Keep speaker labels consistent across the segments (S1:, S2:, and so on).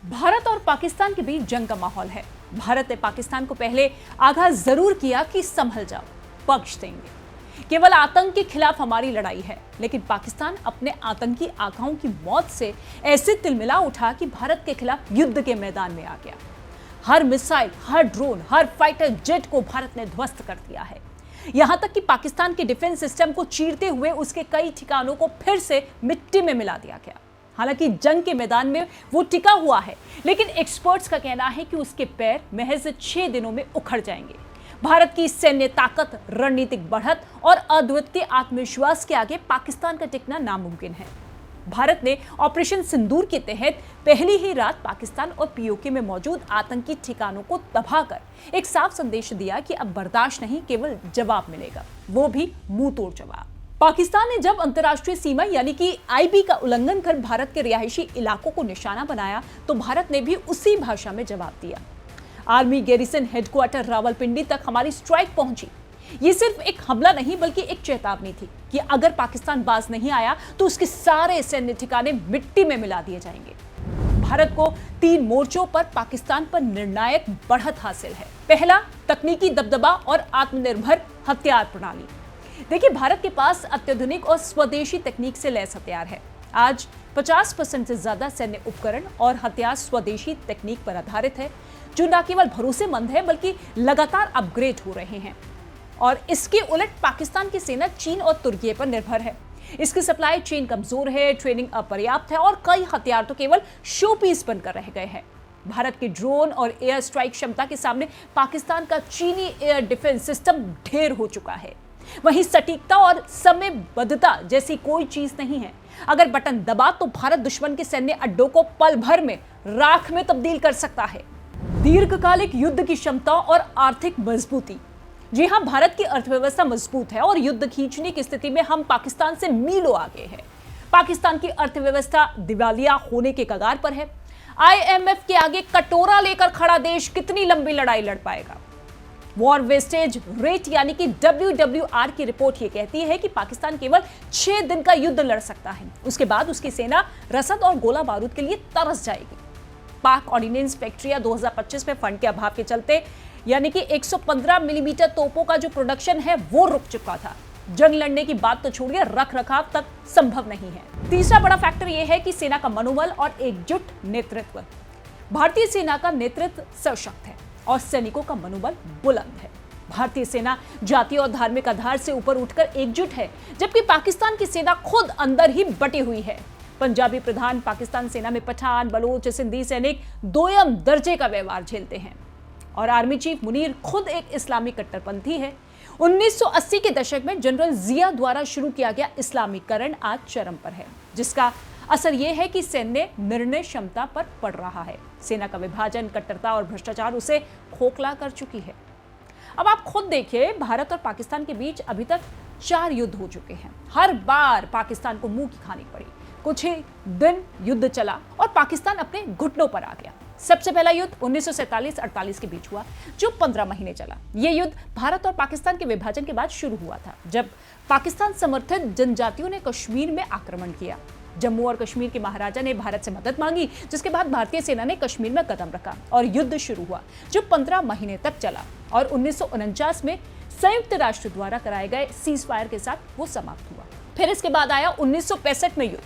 S1: भारत और पाकिस्तान के बीच जंग का माहौल है। भारत ने पाकिस्तान को पहले आगाह जरूर किया कि संभल जाओ, बख्श देंगे, केवल आतंक के खिलाफ हमारी लड़ाई है। लेकिन पाकिस्तान अपने आतंकी आकाओं की मौत से ऐसे तिलमिला उठा कि भारत के खिलाफ युद्ध के मैदान में आ गया। हर मिसाइल, हर ड्रोन, हर फाइटर जेट को भारत ने ध्वस्त कर दिया है। यहां तक कि पाकिस्तान के डिफेंस सिस्टम को चीरते हुए उसके कई ठिकानों को फिर से मिट्टी में मिला दिया गया। हालांकि जंग के मैदान में वो टिका हुआ है, लेकिन एक्सपर्ट्स का कहना है कि उसके पैर महज 6 दिनों में उखड़ जाएंगे। भारत की सैन्य ताकत, रणनीतिक बढ़त और अद्वितीय आत्मविश्वास के आगे पाकिस्तान का टिकना नामुमकिन है। भारत ने ऑपरेशन सिंदूर के तहत पहली ही रात पाकिस्तान और पीओके में मौजूद आतंकी ठिकानों को तबाह कर एक साफ संदेश दिया कि अब बर्दाश्त नहीं, केवल जवाब मिलेगा, वो भी मुंह तोड़ जवाब। पाकिस्तान ने जब अंतर्राष्ट्रीय सीमा यानी कि आईबी का उल्लंघन कर भारत के रिहायशी इलाकों को निशाना बनाया, तो भारत ने भी उसी भाषा में जवाब दिया। आर्मी गैरिसन हेडक्वार्टर रावलपिंडी तक हमारी स्ट्राइक पहुंची। ये सिर्फ एक हमला नहीं, बल्कि एक चेतावनी थी कि अगर पाकिस्तान बाज नहीं आया तो उसके सारे सैन्य ठिकाने मिट्टी में मिला दिए जाएंगे। भारत को 3 मोर्चों पर पाकिस्तान पर निर्णायक बढ़त हासिल है। पहला, तकनीकी दबदबा और आत्मनिर्भर हथियार प्रणाली। देखिए, भारत के पास अत्याधुनिक और स्वदेशी तकनीक से लैस हथियार है। आज 50% से ज्यादा सैन्य उपकरण और हथियार स्वदेशी तकनीक पर आधारित है, जो न केवल भरोसेमंद है बल्कि लगातार अपग्रेड हो रहे हैं। और इसके उलट पाकिस्तान की सेना चीन और तुर्की पर निर्भर है। इसकी सप्लाई चेन कमजोर है, ट्रेनिंग अपर्याप्त है और कई हथियार तो केवल शो पीस बनकर रह गए हैं। भारत के ड्रोन और एयर स्ट्राइक क्षमता के सामने पाकिस्तान का चीनी एयर डिफेंस सिस्टम ढेर हो चुका है। वहीं सटीकता और समयबद्धता जैसी कोई चीज नहीं है। अगर बटन दबा तो भारत दुश्मन के सैन्य अड्डों को पल भर में राख में तब्दील कर सकता है। दीर्घकालिक युद्ध की क्षमता और आर्थिक मजबूती। जी हां, भारत की अर्थव्यवस्था मजबूत है और युद्ध खींचने की स्थिति में हम पाकिस्तान से मीलों आगे हैं। पाकिस्तान की अर्थव्यवस्था दिवालिया होने के कगार पर है। IMF के आगे कटोरा लेकर खड़ा देश कितनी लंबी लड़ाई लड़ पाएगा? वॉर वेस्टेज रेट यानी कि WWR की रिपोर्ट ये कहती है कि पाकिस्तान केवल 6 दिन का युद्ध लड़ सकता है। उसके बाद उसकी सेना रसद और गोला बारूद के लिए तरस जाएगी। पाक ऑर्डिनेंस फैक्ट्रियां 2025 में फंड के अभाव के चलते यानी कि 115 मिलीमीटर तोपों का जो प्रोडक्शन है वो रुक चुका था। जंग लड़ने की बात तो छोड़िए, रख रखाव तक संभव नहीं है। तीसरा बड़ा फैक्टर यह है कि सेना का मनोबल और एकजुट नेतृत्व। भारतीय सेना का नेतृत्व सशक्त है और सैनिकों का मनोबल बुलंद है। भारतीय सेना जातीय और धार्मिक आधार से ऊपर उठकर एकजुट है, जबकि पाकिस्तान की सेना खुद अंदर ही बटी हुई है। पंजाबी प्रधान पाकिस्तान सेना में पठान, बलोच, सिंधी सैनिक दोयम दर्जे का व्यवहार झेलते हैं और आर्मी चीफ मुनीर खुद एक इस्लामी कट्टरपंथी है। 1980 के दशक में जनरल जिया द्वारा शुरू किया गया इस्लामीकरण आज चरम पर है, जिसका असर यह है कि सैन्य निर्णय क्षमता पर पड़ रहा है। सेना का विभाजन, कट्टरता और भ्रष्टाचार उसे खोखला कर चुकी है। अब आप खुद देखिए, भारत और पाकिस्तान के बीच अभी तक 4 युद्ध हो चुके हैं। हर बार पाकिस्तान को मुंह की खानी पड़ी। कुछ ही दिन युद्ध चला और पाकिस्तान अपने घुटनों पर आ गया। सबसे पहला युद्ध 1947-48 के बीच हुआ, जो 15 महीने चला। यह युद्ध भारत और पाकिस्तान के विभाजन के बाद शुरू हुआ था, जब पाकिस्तान समर्थित जनजातियों ने कश्मीर में आक्रमण किया। जम्मू और कश्मीर के महाराजा ने भारत से मदद मांगी, जिसके बाद भारतीय सेना ने कश्मीर में कदम रखा और युद्ध शुरू हुआ, जो 15 महीने तक चला और 1949 में संयुक्त राष्ट्र द्वारा कराए गए सीज फायर के साथ वो समाप्त हुआ। फिर इसके बाद आया 1965 में युद्ध,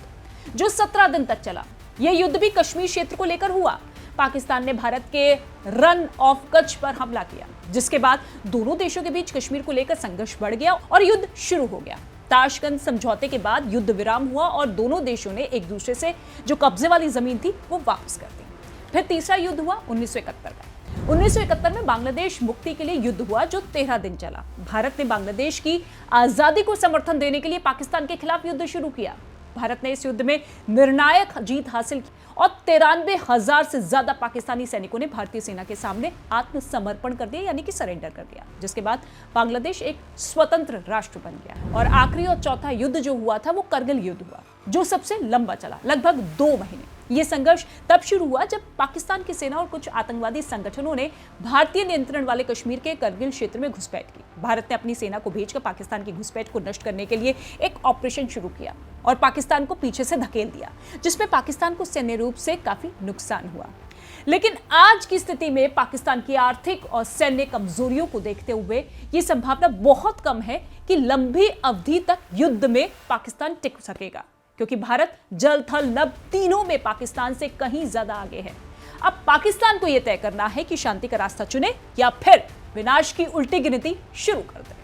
S1: जो 17 दिन तक चला। यह युद्ध भी कश्मीर क्षेत्र को लेकर हुआ। पाकिस्तान ने भारत के रन ऑफ कच्छ पर हमला किया, जिसके बाद दोनों देशों के बीच कश्मीर को लेकर संघर्ष बढ़ गया और युद्ध शुरू हो गया। ताशकंद समझौते के बाद युद्ध विराम हुआ और दोनों देशों ने एक दूसरे से जो कब्जे वाली जमीन थी वो वापस कर दी। फिर तीसरा युद्ध हुआ 1971 का। 1971 में बांग्लादेश मुक्ति के लिए युद्ध हुआ, जो 13 दिन चला। भारत ने बांग्लादेश की आजादी को समर्थन देने के लिए पाकिस्तान के खिलाफ युद्ध शुरू किया। भारत ने इस युद्ध में निर्णायक जीत हासिल की और 93,000 से ज्यादा पाकिस्तानी सैनिकों ने भारतीय सेना के सामने आत्मसमर्पण कर दिया, यानी कि सरेंडर कर दिया, जिसके बाद बांग्लादेश एक स्वतंत्र राष्ट्र बन गया। और आखिरी और चौथा युद्ध जो हुआ था वो करगिल युद्ध हुआ, जो सबसे लंबा चला, लगभग 2 महीने। यह संघर्ष तब शुरू हुआ जब पाकिस्तान की सेना और कुछ आतंकवादी संगठनों ने भारतीय नियंत्रण वाले कश्मीर के करगिल क्षेत्र में घुसपैठ की। भारत ने अपनी सेना को भेजकर पाकिस्तान की घुसपैठ को नष्ट करने के लिए एक ऑपरेशन शुरू किया और पाकिस्तान को पीछे से धकेल दिया, जिसमें पाकिस्तान को सैन्य रूप से काफी नुकसान हुआ। लेकिन आज की स्थिति में पाकिस्तान की आर्थिक और सैन्य कमजोरियों को देखते हुए यह संभावना बहुत कम है कि लंबी अवधि तक युद्ध में पाकिस्तान टिक सकेगा, क्योंकि भारत जल थल नभ तीनों में पाकिस्तान से कहीं ज्यादा आगे है। अब पाकिस्तान को यह तय करना है कि शांति का रास्ता चुने या फिर विनाश की उल्टी गिनती शुरू कर दे।